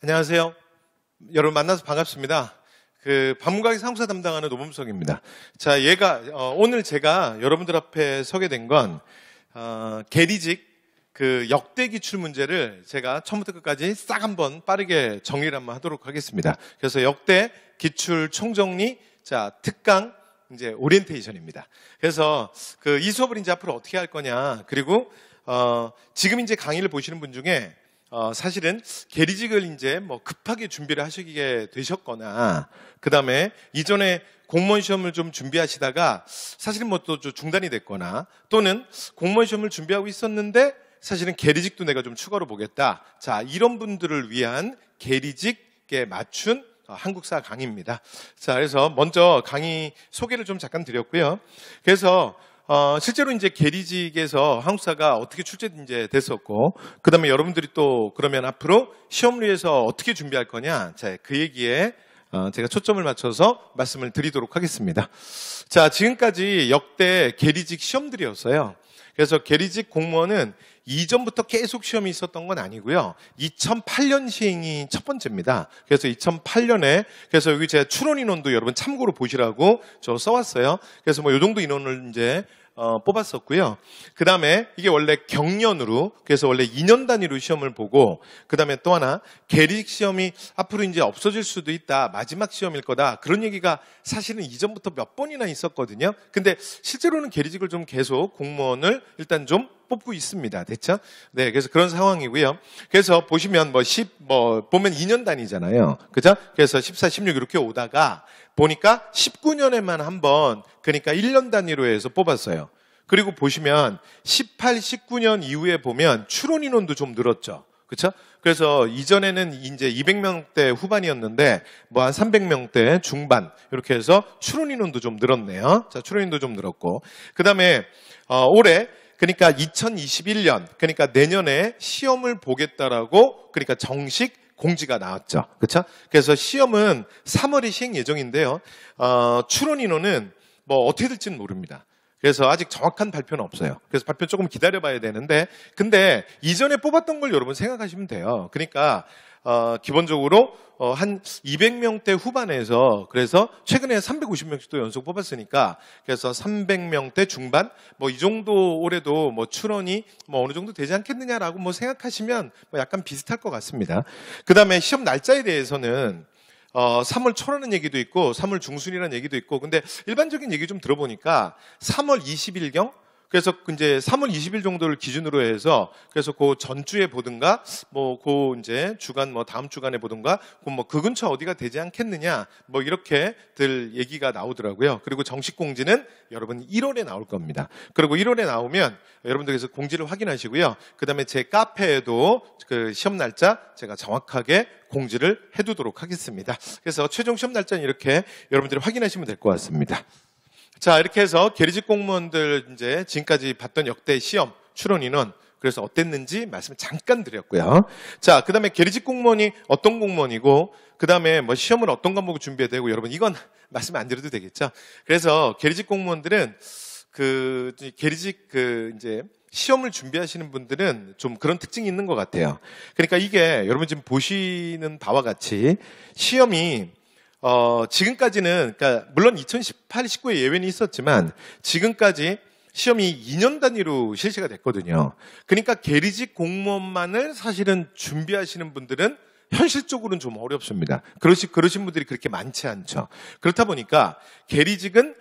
안녕하세요. 여러분 만나서 반갑습니다. 방문가게 상무사 담당하는 노범석입니다. 자, 오늘 제가 여러분들 앞에 서게 된 건, 계리직 역대 기출 문제를 제가 처음부터 끝까지 싹 한번 빠르게 정리를 한번 하도록 하겠습니다. 그래서 역대 기출 총정리, 특강, 이제 오리엔테이션입니다. 그래서 이 수업을 이제 앞으로 어떻게 할 거냐. 그리고, 지금 이제 강의를 보시는 분 중에 사실은 계리직을 이제 급하게 준비를 하시게 되셨거나, 그 다음에 이전에 공무원 시험을 좀 준비하시다가 사실은 또 중단이 됐거나, 또는 공무원 시험을 준비하고 있었는데 사실은 계리직도 내가 좀 추가로 보겠다. 자, 이런 분들을 위한 계리직에 맞춘 한국사 강의입니다. 자, 그래서 먼저 강의 소개를 좀 잠깐 드렸고요. 그래서 실제로 이제 계리직에서 한국사가 어떻게 출제 이제 됐었고, 그 다음에 여러분들이 또 그러면 앞으로 시험을 위해서 어떻게 준비할 거냐, 자, 그 얘기에 제가 초점을 맞춰서 말씀을 드리도록 하겠습니다. 자, 지금까지 역대 계리직 시험들이었어요. 그래서 계리직 공무원은 이전부터 계속 시험이 있었던 건 아니고요. 2008년 시행이 첫 번째입니다. 그래서 2008년에, 그래서 여기 제가 추론 인원도 여러분 참고로 보시라고 저 써왔어요. 그래서 이 정도 인원을 이제 뽑았었고요. 그 다음에 이게 원래 경년으로, 그래서 원래 2년 단위로 시험을 보고, 그 다음에 또 하나, 계리직 시험이 앞으로 이제 없어질 수도 있다, 마지막 시험일 거다, 그런 얘기가 사실은 이전부터 몇 번이나 있었거든요. 근데 실제로는 계리직을 좀 계속 공무원을 일단 좀 뽑고 있습니다. 됐죠? 네, 그래서 그런 상황이고요. 그래서 보시면 보면 2년 단위잖아요. 그죠? 그래서 14, 16 이렇게 오다가 보니까 19년에만 한 번, 그러니까 1년 단위로 해서 뽑았어요. 그리고 보시면 18, 19년 이후에 보면 추론 인원도 좀 늘었죠. 그렇죠? 그래서 이전에는 이제 200명대 후반이었는데 한 300명대 중반 이렇게 해서 추론 인원도 좀 늘었네요. 자, 추론 인원도 좀 늘었고, 그다음에 올해 그러니까 2021년, 그러니까 내년에 시험을 보겠다라고, 그러니까 정식 공지가 나왔죠. 그렇죠? 그래서 시험은 3월에 시행 예정인데요. 추론 인원은 어떻게 될지는 모릅니다. 그래서 아직 정확한 발표는 없어요. 그래서 발표 조금 기다려봐야 되는데, 근데 이전에 뽑았던 걸 여러분 생각하시면 돼요. 그러니까 기본적으로 한 200명대 후반에서, 그래서 최근에 350명씩 또 연속 뽑았으니까, 그래서 300명대 중반, 이 정도 올해도 추론이 어느 정도 되지 않겠느냐라고 생각하시면 약간 비슷할 것 같습니다. 그 다음에 시험 날짜에 대해서는 3월 초라는 얘기도 있고 3월 중순이라는 얘기도 있고, 근데 일반적인 얘기 좀 들어보니까 3월 20일경, 그래서 이제 3월 20일 정도를 기준으로 해서, 그래서 그 전주에 보든가, 이제 주간, 다음 주간에 보든가, 그 근처 어디가 되지 않겠느냐, 이렇게들 얘기가 나오더라고요. 그리고 정식 공지는 여러분 1월에 나올 겁니다. 그리고 1월에 나오면 여러분들께서 공지를 확인하시고요. 그 다음에 제 카페에도 그 시험 날짜 제가 정확하게 공지를 해두도록 하겠습니다. 그래서 최종 시험 날짜는 이렇게 여러분들이 확인하시면 될 것 같습니다. 자, 이렇게 해서 계리직 공무원들 이제 지금까지 봤던 역대 시험 추론 인원, 그래서 어땠는지 말씀을 잠깐 드렸고요. 자, 그 다음에 계리직 공무원이 어떤 공무원이고, 그 다음에 시험을 어떤 과목을 준비해야 되고, 여러분 이건 말씀 안 드려도 되겠죠? 그래서 계리직 공무원들은 계리직 이제 시험을 준비하시는 분들은 좀 그런 특징이 있는 것 같아요. 그러니까 이게 여러분 지금 보시는 바와 같이 시험이 지금까지는, 그러니까 물론 2018, 19에 예외는 있었지만 지금까지 시험이 2년 단위로 실시가 됐거든요. 그러니까 계리직 공무원만을 사실은 준비하시는 분들은 현실적으로는 좀 어렵습니다. 그러신 분들이 그렇게 많지 않죠. 그렇다 보니까 계리직은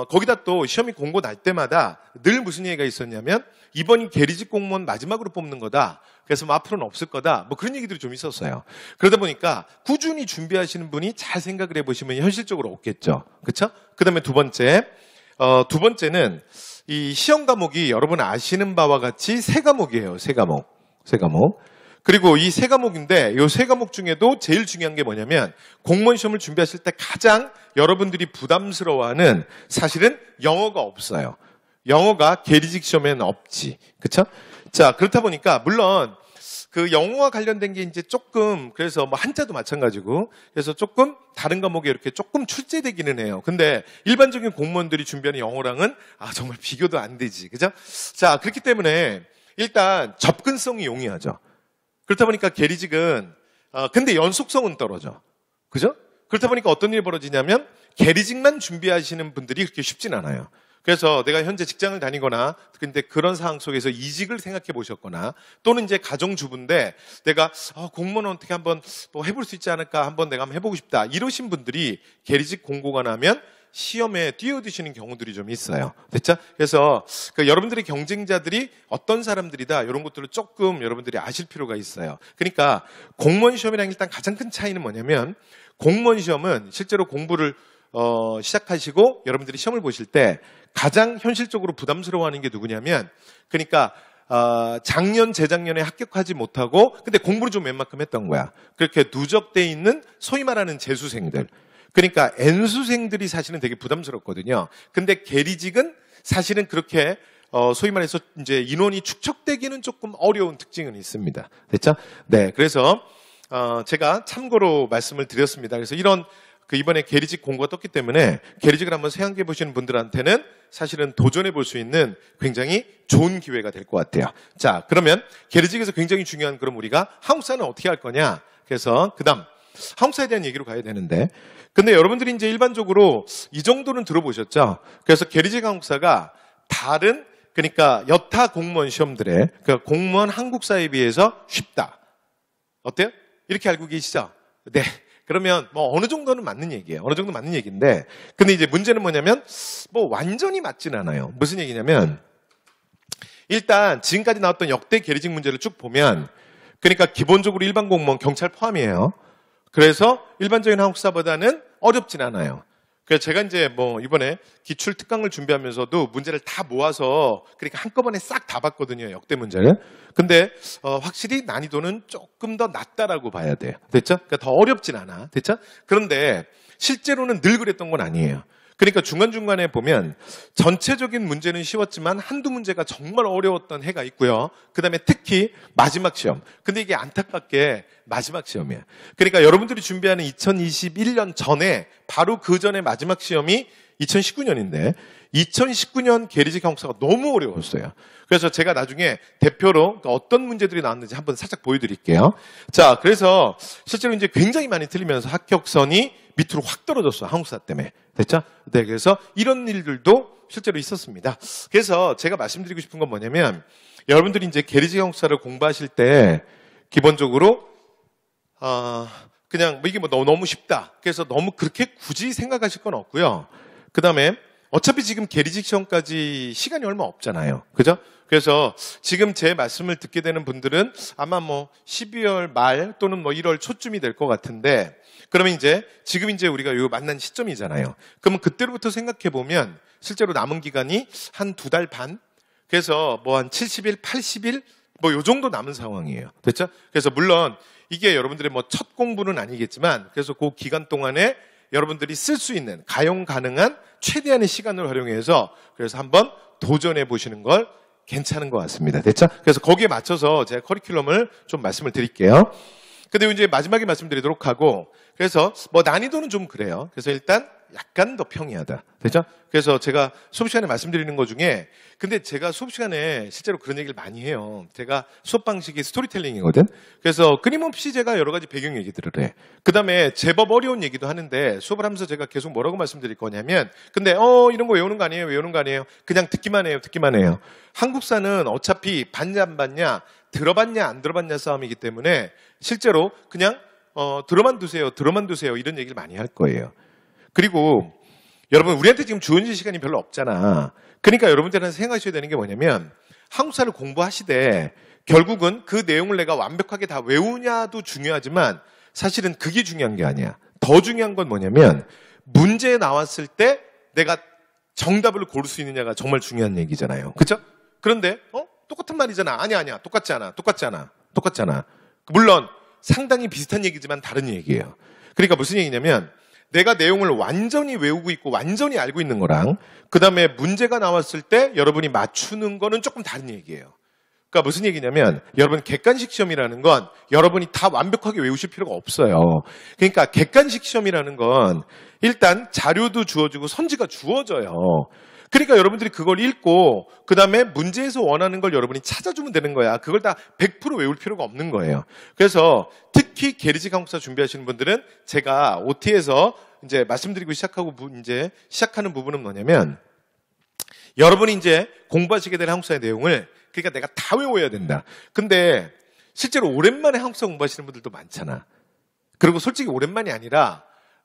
거기다 또 시험이 공고 날 때마다 늘 무슨 얘기가 있었냐면, 이번이 계리직 공무원 마지막으로 뽑는 거다. 그래서 앞으로는 없을 거다. 그런 얘기들이 좀 있었어요. 그러다 보니까 꾸준히 준비하시는 분이 잘 생각을 해보시면 현실적으로 없겠죠. 그렇죠? 그 다음에 두 번째는 이 시험 과목이 여러분 아시는 바와 같이 세 과목이에요. 세 과목. 그리고 이 세 과목인데, 이 세 과목 중에도 제일 중요한 게 뭐냐면, 공무원 시험을 준비하실 때 가장 여러분들이 부담스러워하는 사실은 영어가 없어요. 영어가 계리직 시험에는 없지. 그쵸? 자, 그렇다 보니까, 물론, 그 영어와 관련된 게 이제 조금, 그래서 한자도 마찬가지고, 그래서 조금 다른 과목에 이렇게 조금 출제되기는 해요. 근데 일반적인 공무원들이 준비하는 영어랑은 정말 비교도 안 되지. 그죠? 자, 그렇기 때문에 일단 접근성이 용이하죠. 그렇다 보니까 계리직은 근데 연속성은 떨어져. 그죠? 그렇다 보니까 어떤 일이 벌어지냐면 계리직만 준비하시는 분들이 그렇게 쉽진 않아요. 그래서 내가 현재 직장을 다니거나 근데 그런 상황 속에서 이직을 생각해 보셨거나 또는 이제 가정주부인데 내가 공무원 어떻게 한번 또 해볼 수 있지 않을까 한번 내가 한번 해보고 싶다 이러신 분들이 계리직 공고가 나면 시험에 뛰어드시는 경우들이 좀 있어요. 됐죠? 그래서 여러분들의 경쟁자들이 어떤 사람들이다 이런 것들을 조금 여러분들이 아실 필요가 있어요. 그러니까 공무원 시험이랑 일단 가장 큰 차이는 뭐냐면 공무원 시험은 실제로 공부를 시작하시고 여러분들이 시험을 보실 때 가장 현실적으로 부담스러워하는 게 누구냐면 그러니까 작년, 재작년에 합격하지 못하고 근데 공부를 좀 웬만큼 했던 거야. 그렇게 누적돼 있는 소위 말하는 재수생들. 그러니까 N수생들이 사실은 되게 부담스럽거든요. 근데 계리직은 사실은 그렇게 소위 말해서 이제 인원이 축적되기는 조금 어려운 특징은 있습니다. 됐죠? 네, 그래서 제가 참고로 말씀을 드렸습니다. 그래서 이런 이번에 계리직 공고가 떴기 때문에 계리직을 한번 생각해 보시는 분들한테는 사실은 도전해 볼 수 있는 굉장히 좋은 기회가 될 것 같아요. 자, 그러면 계리직에서 굉장히 중요한 그럼 우리가 한국사는 어떻게 할 거냐? 그래서 그다음 한국사에 대한 얘기로 가야 되는데 근데 여러분들이 이제 일반적으로 이 정도는 들어보셨죠? 그래서 계리직 한국사가 다른 그러니까 여타 공무원 시험들의 그러니까 공무원 한국사에 비해서 쉽다. 어때요? 이렇게 알고 계시죠? 네. 그러면 뭐 어느 정도는 맞는 얘기예요. 어느 정도 맞는 얘기인데 근데 이제 문제는 뭐냐면 뭐 완전히 맞진 않아요. 무슨 얘기냐면 일단 지금까지 나왔던 역대 계리직 문제를 쭉 보면 그러니까 기본적으로 일반 공무원 경찰 포함이에요. 그래서 일반적인 한국사보다는 어렵진 않아요. 그래서 제가 이제 뭐 이번에 기출 특강을 준비하면서도 문제를 다 모아서 그러니까 한꺼번에 싹 다 봤거든요. 역대 문제를. 근데 확실히 난이도는 조금 더 낮다라고 봐야 돼요. 됐죠? 그러니까 더 어렵진 않아. 됐죠? 그런데 실제로는 늘 그랬던 건 아니에요. 그러니까 중간중간에 보면 전체적인 문제는 쉬웠지만 한두 문제가 정말 어려웠던 해가 있고요. 그다음에 특히 마지막 시험. 근데 이게 안타깝게 마지막 시험이에요. 그러니까 여러분들이 준비하는 2021년 전에 바로 그 전에 마지막 시험이 2019년인데 2019년 계리직 한국사가 너무 어려웠어요. 그래서 제가 나중에 대표로 어떤 문제들이 나왔는지 한번 살짝 보여드릴게요. 자, 그래서 실제로 이제 굉장히 많이 틀리면서 합격선이 밑으로 확 떨어졌어요. 한국사 때문에. 됐죠? 네, 그래서 이런 일들도 실제로 있었습니다. 그래서 제가 말씀드리고 싶은 건 뭐냐면 여러분들이 이제 계리직 한국사를 공부하실 때 기본적으로 그냥 뭐 이게 뭐 너무 쉽다. 그래서 너무 그렇게 굳이 생각하실 건 없고요. 그 다음에 어차피 지금 계리직 시험까지 시간이 얼마 없잖아요. 그죠? 그래서 지금 제 말씀을 듣게 되는 분들은 아마 뭐 12월 말 또는 뭐 1월 초쯤이 될 것 같은데 그러면 이제 지금 이제 우리가 요 만난 시점이잖아요. 그러면 그때로부터 생각해 보면 실제로 남은 기간이 한 2달 반? 그래서 뭐 한 70일, 80일? 뭐 요 정도 남은 상황이에요. 됐죠? 그래서 물론 이게 여러분들의 뭐 첫 공부는 아니겠지만 그래서 그 기간 동안에 여러분들이 쓸 수 있는 가용 가능한 최대한의 시간을 활용해서 그래서 한번 도전해 보시는 걸 괜찮은 것 같습니다. 됐죠? 그래서 거기에 맞춰서 제가 커리큘럼을 좀 말씀을 드릴게요. 근데 이제 마지막에 말씀드리도록 하고 그래서 뭐 난이도는 좀 그래요. 그래서 일단 약간 더 평이하다. 됐죠? 그래서 제가 수업 시간에 말씀드리는 것 중에 근데 제가 수업 시간에 실제로 그런 얘기를 많이 해요. 제가 수업 방식이 스토리텔링이거든. 그래서 끊임없이 제가 여러 가지 배경 얘기들을 해. 그다음에 제법 어려운 얘기도 하는데 수업을 하면서 제가 계속 뭐라고 말씀드릴 거냐면 근데 이런 거 외우는 거 아니에요. 외우는 거 아니에요. 그냥 듣기만 해요. 듣기만 해요. 한국사는 어차피 봤냐 안 봤냐 들어봤냐 안 들어봤냐 싸움이기 때문에 실제로 그냥 들어만 두세요. 들어만 두세요. 이런 얘기를 많이 할 거예요. 그리고 여러분 우리한테 지금 주어진 시간이 별로 없잖아. 그러니까 여러분들한테 생각하셔야 되는 게 뭐냐면 한국사를 공부하시되 결국은 그 내용을 내가 완벽하게 다 외우냐도 중요하지만 사실은 그게 중요한 게 아니야. 더 중요한 건 뭐냐면 문제에 나왔을 때 내가 정답을 고를 수 있느냐가 정말 중요한 얘기잖아요. 그렇죠? 그런데 똑같은 말이잖아. 아니야. 똑같지 않아. 물론 상당히 비슷한 얘기지만 다른 얘기예요. 그러니까 무슨 얘기냐면 내가 내용을 완전히 외우고 있고 완전히 알고 있는 거랑 그 다음에 문제가 나왔을 때 여러분이 맞추는 거는 조금 다른 얘기예요. 그러니까 무슨 얘기냐면 여러분 객관식 시험이라는 건 여러분이 다 완벽하게 외우실 필요가 없어요. 그러니까 객관식 시험이라는 건 일단 자료도 주어지고 선지가 주어져요. 그러니까 여러분들이 그걸 읽고 그 다음에 문제에서 원하는 걸 여러분이 찾아주면 되는 거야. 그걸 다 100% 외울 필요가 없는 거예요. 그래서 특히 특히 계리직 한국사 준비하시는 분들은 제가 OT에서 이제 말씀드리고 시작하는 부분은 뭐냐면, 여러분이 이제 공부하시게 될 한국사의 내용을 그러니까 내가 다 외워야 된다. 근데 실제로 오랜만에 한국사 공부하시는 분들도 많잖아. 그리고 솔직히 오랜만이 아니라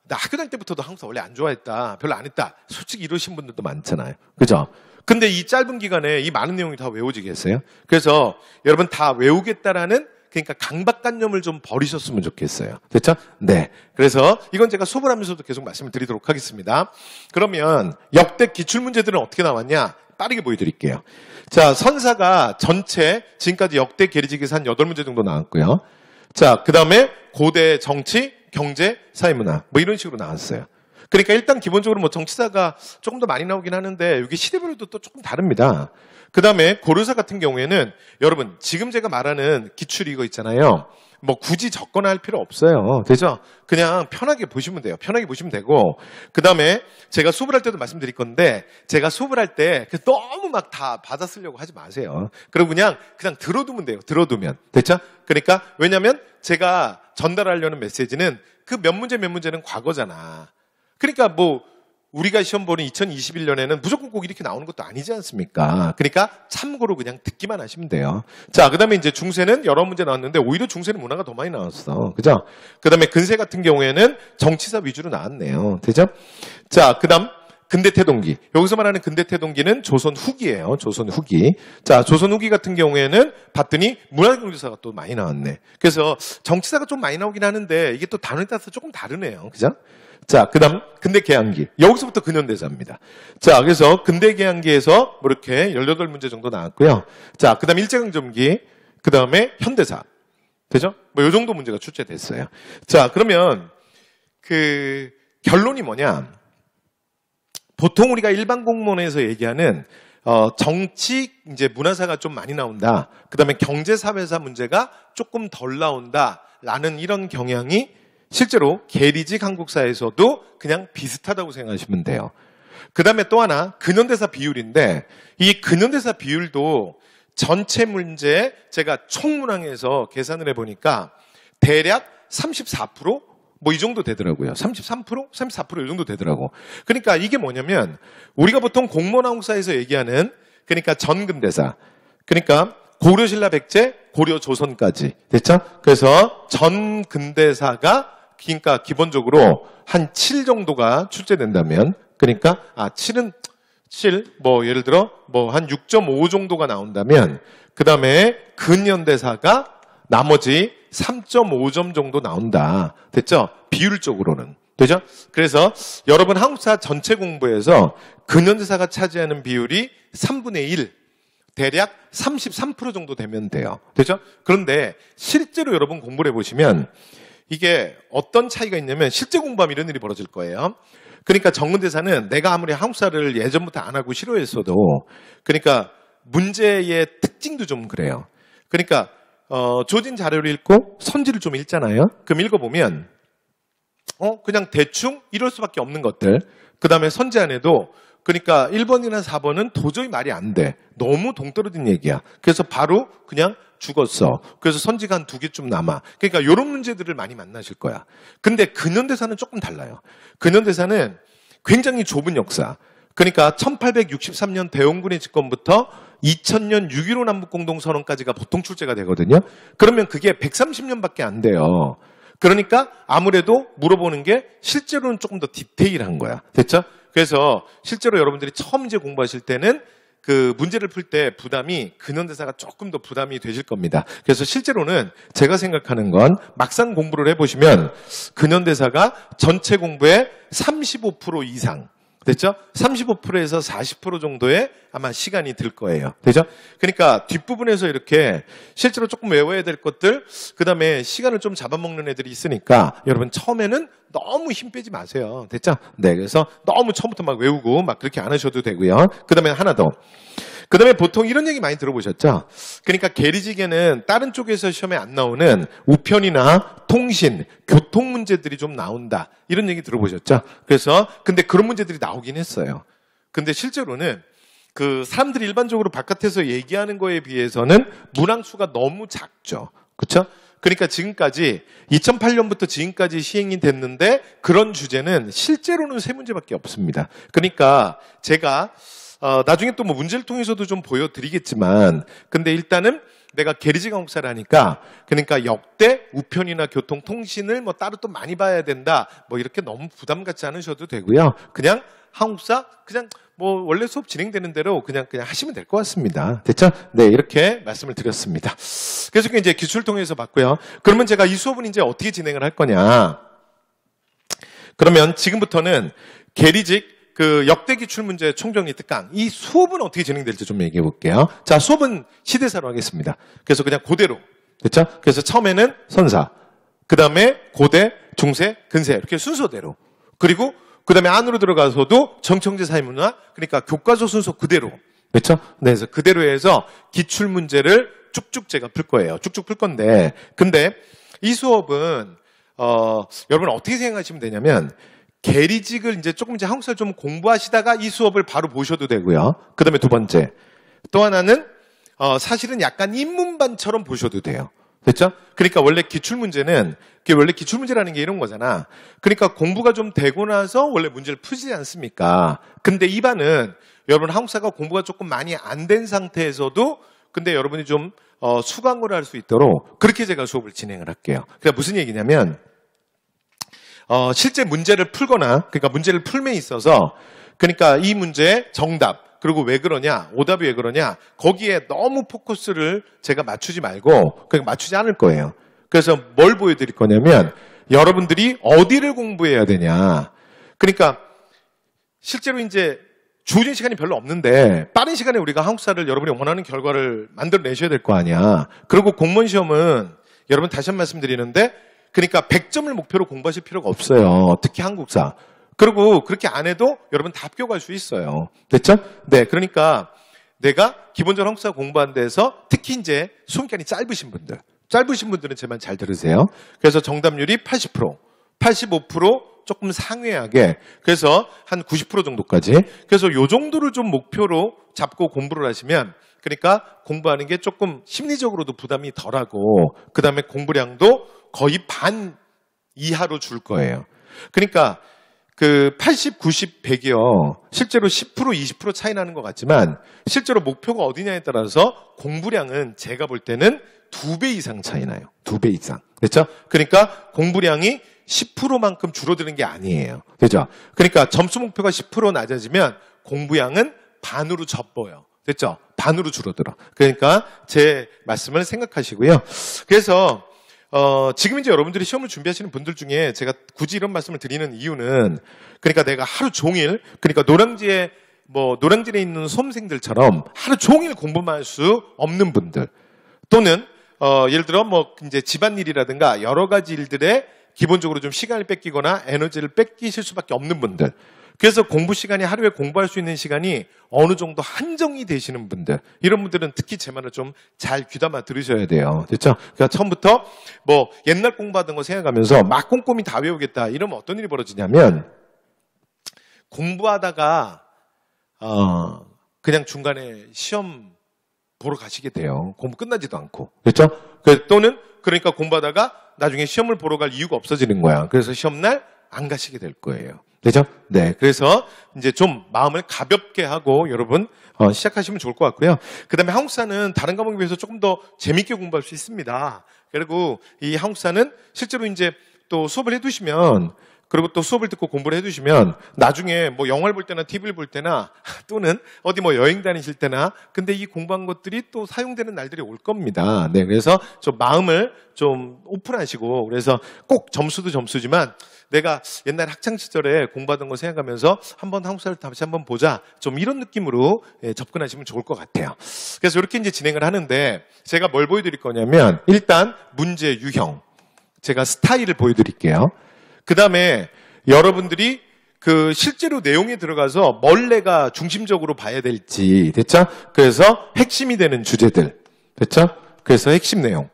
나 학교 다닐 때부터도 한국사 원래 안 좋아했다, 별로 안 했다, 솔직히 이러신 분들도 많잖아요. 그죠? 근데 이 짧은 기간에 이 많은 내용이 다 외워지겠어요? 그래서 여러분 다 외우겠다라는, 그러니까 강박관념을 좀 버리셨으면 좋겠어요. 됐죠? 네. 그래서 이건 제가 수업을 하면서도 계속 말씀을 드리도록 하겠습니다. 그러면 역대 기출문제들은 어떻게 나왔냐? 빠르게 보여드릴게요. 자, 선사가 전체 지금까지 역대 계리직에서 한 8문제 정도 나왔고요. 자, 그 다음에 고대 정치, 경제, 사회문화 뭐 이런 식으로 나왔어요. 그러니까 일단 기본적으로 뭐 정치사가 조금 더 많이 나오긴 하는데 이게 시대별로도 또 조금 다릅니다. 그 다음에 고려사 같은 경우에는 여러분 지금 제가 말하는 기출 이거 있잖아요. 뭐 굳이 적거나 할 필요 없어요. 되죠? 그냥 편하게 보시면 돼요. 편하게 보시면 되고, 그 다음에 제가 수업을 할 때도 말씀드릴 건데, 제가 수업을 할 때 너무 막 다 받아 쓰려고 하지 마세요. 그리고 그냥 들어두면 돼요. 들어두면. 됐죠? 그러니까 왜냐면 제가 전달하려는 메시지는 그 몇 문제는 과거잖아. 그러니까 뭐 우리가 시험 보는 2021년에는 무조건 꼭 이렇게 나오는 것도 아니지 않습니까? 그러니까 참고로 그냥 듣기만 하시면 돼요. 자, 그 다음에 이제 중세는 여러 문제 나왔는데 오히려 중세는 문화가 더 많이 나왔어. 그죠? 그 다음에 근세 같은 경우에는 정치사 위주로 나왔네요. 되죠? 자, 그 다음 근대태동기. 여기서 말하는 근대태동기는 조선 후기예요. 조선 후기. 자, 조선 후기 같은 경우에는 봤더니 문화경제사가 또 많이 나왔네. 그래서 정치사가 좀 많이 나오긴 하는데 이게 또 단어에 따라서 조금 다르네요. 그죠? 자, 그 다음 근대개항기. 여기서부터 근현대사입니다. 자, 그래서 근대개항기에서 뭐 이렇게 18문제 정도 나왔고요. 자, 그 다음 일제강점기, 그 다음에 현대사. 되죠? 뭐 요 정도 문제가 출제됐어요. 자, 그러면 그 결론이 뭐냐? 보통 우리가 일반 공무원에서 얘기하는 정치, 이제 문화사가 좀 많이 나온다. 그 다음에 경제사회사 문제가 조금 덜 나온다라는 이런 경향이 실제로 계리직 한국사에서도 그냥 비슷하다고 생각하시면 돼요. 그 다음에 또 하나 근현대사 비율인데, 이 근현대사 비율도 전체 문제 제가 총문항에서 계산을 해보니까 대략 34%? 뭐 이 정도 되더라고요. 33%? 34% 이 정도 되더라고. 그러니까 이게 뭐냐면 우리가 보통 공무원 한국사에서 얘기하는, 그러니까 전근대사, 그러니까 고려신라 백제, 고려 조선까지. 됐죠? 그래서 전근대사가 그러니까 기본적으로 한 7 정도가 출제된다면, 그러니까 7은 7, 뭐 예를 들어 뭐 한 6.5 정도가 나온다면, 그 다음에 근현대사가 나머지 3.5점 정도 나온다. 됐죠? 비율적으로는. 되죠? 그래서 여러분 한국사 전체 공부에서 근현대사가 차지하는 비율이 3분의 1, 대략 33% 정도 되면 돼요. 되죠? 그런데 실제로 여러분 공부를 해보시면 이게 어떤 차이가 있냐면 실제 공부하면 이런 일이 벌어질 거예요. 그러니까 정근대사는 내가 아무리 한국사를 예전부터 안 하고 싫어했어도, 그러니까 문제의 특징도 좀 그래요. 그러니까 조진 자료를 읽고 선지를 좀 읽잖아요. 그럼 읽어보면 그냥 대충 이럴 수밖에 없는 것들. 그 다음에 선지 안에도 그러니까 1번이나 4번은 도저히 말이 안 돼. 너무 동떨어진 얘기야. 그래서 바로 그냥 죽었어. 그래서 선지가 한 2개쯤 남아. 그러니까 이런 문제들을 많이 만나실 거야. 근데 근현대사는 조금 달라요. 근현대사는 굉장히 좁은 역사. 그러니까 1863년 대원군의 집권부터 2000년 6.15 남북공동선언까지가 보통 출제가 되거든요. 그러면 그게 130년밖에 안 돼요. 그러니까 아무래도 물어보는 게 실제로는 조금 더 디테일한 거야. 됐죠? 그래서 실제로 여러분들이 처음 이제 공부하실 때는 그 문제를 풀 때 부담이, 근현대사가 조금 더 부담이 되실 겁니다. 그래서 실제로는 제가 생각하는 건 막상 공부를 해보시면 근현대사가 전체 공부의 35% 이상, 됐죠? 35%에서 40% 정도의 아마 시간이 들 거예요. 되죠? 그러니까 뒷부분에서 이렇게 실제로 조금 외워야 될 것들, 그 다음에 시간을 좀 잡아먹는 애들이 있으니까 여러분 처음에는 너무 힘 빼지 마세요. 됐죠? 네. 그래서 너무 처음부터 막 외우고 막 그렇게 안 하셔도 되고요. 그 다음에 하나 더. 그 다음에 보통 이런 얘기 많이 들어보셨죠? 그러니까 계리직에는 다른 쪽에서 시험에 안 나오는 우편이나 통신, 교통 문제들이 좀 나온다. 이런 얘기 들어보셨죠? 그래서 근데 그런 문제들이 나오긴 했어요. 근데 실제로는 그 사람들이 일반적으로 바깥에서 얘기하는 거에 비해서는 문항수가 너무 작죠. 그렇죠? 그러니까 지금까지 2008년부터 지금까지 시행이 됐는데 그런 주제는 실제로는 3문제밖에 없습니다. 그러니까 제가 나중에 또 뭐 문제를 통해서도 좀 보여드리겠지만 근데 일단은 내가 계리직 한국사를 하니까 그러니까 역대 우편이나 교통, 통신을 뭐 따로 또 많이 봐야 된다 뭐 이렇게 너무 부담 갖지 않으셔도 되고요. 그냥 한국사 그냥 뭐 원래 수업 진행되는 대로 그냥 하시면 될 것 같습니다. 됐죠? 네, 이렇게 말씀을 드렸습니다. 그래서 이제 기출 통해서 봤고요. 그러면 제가 이 수업은 이제 어떻게 진행을 할 거냐? 그러면 지금부터는 계리직 그 역대 기출 문제 총정리 특강 이 수업은 어떻게 진행될지 좀 얘기해 볼게요. 자, 수업은 시대사로 하겠습니다. 그래서 그냥 그대로 됐죠? 그래서 처음에는 선사, 그 다음에 고대, 중세, 근세 이렇게 순서대로 그리고 그 다음에 안으로 들어가서도 정청제 사회문화 그러니까 교과서 순서 그대로 그렇죠? 네, 그래서 그대로 해서 기출 문제를 쭉쭉 제가 풀 거예요. 쭉쭉 풀 건데 근데 이 수업은 여러분 어떻게 생각하시면 되냐면 계리직을 이제 조금 이제 한국사를 좀 공부하시다가 이 수업을 바로 보셔도 되고요. 그 다음에 두 번째. 또 하나는, 사실은 약간 입문반처럼 보셔도 돼요. 됐죠? 그러니까 원래 기출문제는, 원래 기출문제라는 게 이런 거잖아. 그러니까 공부가 좀 되고 나서 원래 문제를 풀지 않습니까? 근데 이 반은 여러분 한국사가 공부가 조금 많이 안 된 상태에서도 근데 여러분이 좀, 수강을 할 수 있도록 그렇게 제가 수업을 진행을 할게요. 그러니까 무슨 얘기냐면, 실제 문제를 풀거나, 그러니까 문제를 풀면 있어서, 그러니까 이 문제의 정답, 그리고 왜 그러냐, 오답이 왜 그러냐, 거기에 너무 포커스를 제가 맞추지 말고, 그냥 맞추지 않을 거예요. 그래서 뭘 보여드릴 거냐면, 여러분들이 어디를 공부해야 되냐. 그러니까, 실제로 이제 주어진 시간이 별로 없는데, 빠른 시간에 우리가 한국사를 여러분이 원하는 결과를 만들어내셔야 될 거 아니야. 그리고 공무원 시험은, 여러분 다시 한 번 말씀드리는데, 그러니까 100점을 목표로 공부하실 필요가 없어요. 특히 한국사. 그리고 그렇게 안 해도 여러분 다 합격할 수 있어요. 됐죠? 네, 그러니까 내가 기본적으로 한국사 공부한 데서 특히 이제 수험기간이 짧으신 분들은 제 말 잘 들으세요. 그래서 정답률이 80%, 85% 조금 상회하게 그래서 한 90% 정도까지 그래서 요 정도를 좀 목표로 잡고 공부를 하시면 그러니까 공부하는 게 조금 심리적으로도 부담이 덜하고 그 다음에 공부량도 거의 반 이하로 줄 거예요. 그러니까 그 80, 90, 100이요. 실제로 10%, 20% 차이 나는 것 같지만 실제로 목표가 어디냐에 따라서 공부량은 제가 볼 때는 2배 이상 차이 나요. 2배 이상. 그렇죠? 그러니까 공부량이 10%만큼 줄어드는 게 아니에요. 그렇죠? 그러니까 점수 목표가 10% 낮아지면 공부량은 반으로 접어요. 됐죠? 반으로 줄어들어. 그러니까 제 말씀을 생각하시고요. 그래서 지금 이제 여러분들이 시험을 준비하시는 분들 중에 제가 굳이 이런 말씀을 드리는 이유는 그러니까 내가 하루 종일 그러니까 노량진에 있는 수험생들처럼 하루 종일 공부만 할 수 없는 분들 또는 예를 들어 뭐 이제 집안일이라든가 여러 가지 일들에 기본적으로 좀 시간을 뺏기거나 에너지를 뺏기실 수밖에 없는 분들 그래서 공부 시간이 하루에 공부할 수 있는 시간이 어느 정도 한정이 되시는 분들 이런 분들은 특히 제 말을 좀 잘 귀담아 들으셔야 돼요. 됐죠? 그러니까 처음부터 뭐 옛날 공부하던 거 생각하면서 막 꼼꼼히 다 외우겠다 이러면 어떤 일이 벌어지냐면 공부하다가 그냥 중간에 시험 보러 가시게 돼요. 공부 끝나지도 않고. 됐죠? 또는 그러니까 공부하다가 나중에 시험을 보러 갈 이유가 없어지는 거야. 그래서 시험날 안 가시게 될 거예요. 되죠? 네. 그래서 이제 좀 마음을 가볍게 하고 여러분 시작하시면 좋을 것 같고요. 그 다음에 한국사는 다른 과목에 비해서 조금 더 재밌게 공부할 수 있습니다. 그리고 이 한국사는 실제로 이제 또 수업을 해두시면 그리고 또 수업을 듣고 공부를 해두시면 나중에 뭐 영화를 볼 때나 TV를 볼 때나 또는 어디 뭐 여행 다니실 때나 근데 이 공부한 것들이 또 사용되는 날들이 올 겁니다. 네. 그래서 좀 마음을 좀 오픈하시고 그래서 꼭 점수도 점수지만 내가 옛날 학창시절에 공부하던 거 생각하면서 한번 한국사를 다시 한번 보자. 좀 이런 느낌으로 접근하시면 좋을 것 같아요. 그래서 이렇게 이제 진행을 하는데 제가 뭘 보여드릴 거냐면 일단 문제 유형. 제가 스타일을 보여드릴게요. 그 다음에 여러분들이 그 실제로 내용에 들어가서 뭘 내가 중심적으로 봐야 될지. 됐죠? 그래서 핵심이 되는 주제들. 됐죠? 그래서 핵심 내용.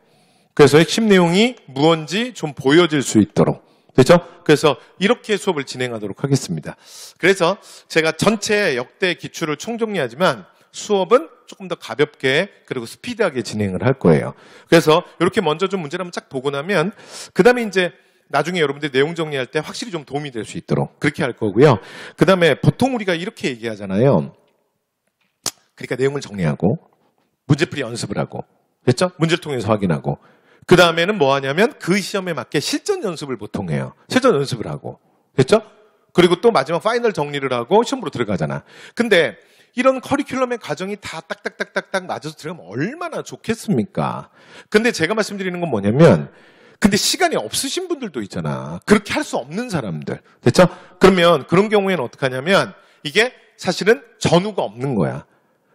그래서 핵심 내용이 무언지 좀 보여질 수 있도록. 됐죠? 그래서 이렇게 수업을 진행하도록 하겠습니다. 그래서 제가 전체 역대 기출을 총정리하지만 수업은 조금 더 가볍게 그리고 스피드하게 진행을 할 거예요. 그래서 이렇게 먼저 좀 문제를 한번 쫙 보고 나면 그 다음에 이제 나중에 여러분들이 내용 정리할 때 확실히 좀 도움이 될 수 있도록 그렇게 할 거고요. 그 다음에 보통 우리가 이렇게 얘기하잖아요. 그러니까 내용을 정리하고 문제풀이 연습을 하고 그렇죠? 문제를 통해서 확인하고 그 다음에는 뭐 하냐면 그 시험에 맞게 실전 연습을 보통 해요. 실전 연습을 하고 그렇죠? 그리고 또 마지막 파이널 정리를 하고 시험으로 들어가잖아. 근데 이런 커리큘럼의 과정이 다 딱딱딱딱딱 맞아서 들어가면 얼마나 좋겠습니까? 근데 제가 말씀드리는 건 뭐냐면 근데 시간이 없으신 분들도 있잖아. 그렇게 할 수 없는 사람들. 됐죠? 그러면 그런 경우에는 어떻게 하냐면 이게 사실은 전후가 없는 거야.